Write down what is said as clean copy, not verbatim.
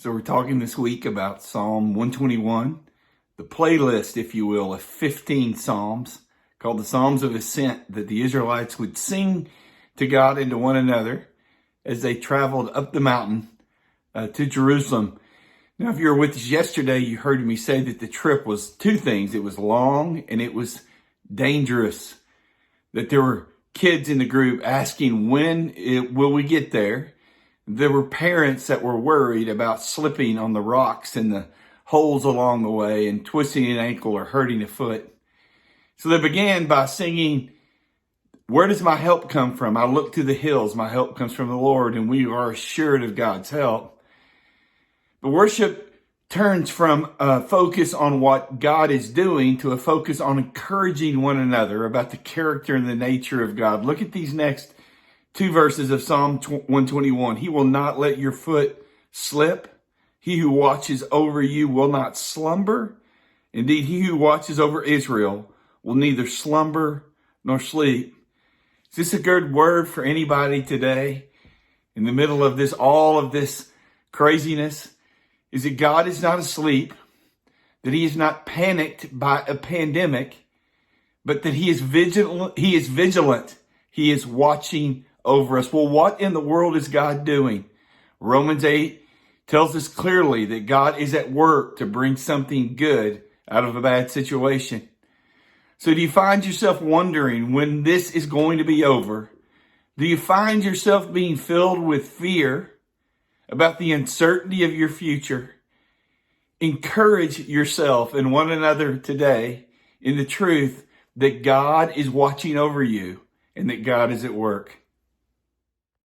So we're talking this week about Psalm 121, the playlist, if you will, of 15 Psalms called the Psalms of Ascent that the Israelites would sing to God and to one another as they traveled up the mountain to Jerusalem. Now, if you were with us yesterday, you heard me say that the trip was two things. It was long and it was dangerous, that there were kids in the group asking, will we get there? There were parents that were worried about slipping on the rocks and the holes along the way and twisting an ankle or hurting a foot. So they began by singing, "Where does my help come from? I look to the hills. My help comes from the Lord," and we are assured of God's help. But worship turns from a focus on what God is doing to a focus on encouraging one another about the character and the nature of God. Look at these next two verses of Psalm 121. He will not let your foot slip. He who watches over you will not slumber. Indeed, he who watches over Israel will neither slumber nor sleep. Is this a good word for anybody today in the middle of all of this craziness? Is that God is not asleep, that he is not panicked by a pandemic, but that he is vigilant. He is watching over us. Well, what in the world is God doing? Romans 8 tells us clearly that God is at work to bring something good out of a bad situation. So do you find yourself wondering when this is going to be over? Do you find yourself being filled with fear about the uncertainty of your future? Encourage yourself and one another today in the truth that God is watching over you and that God is at work.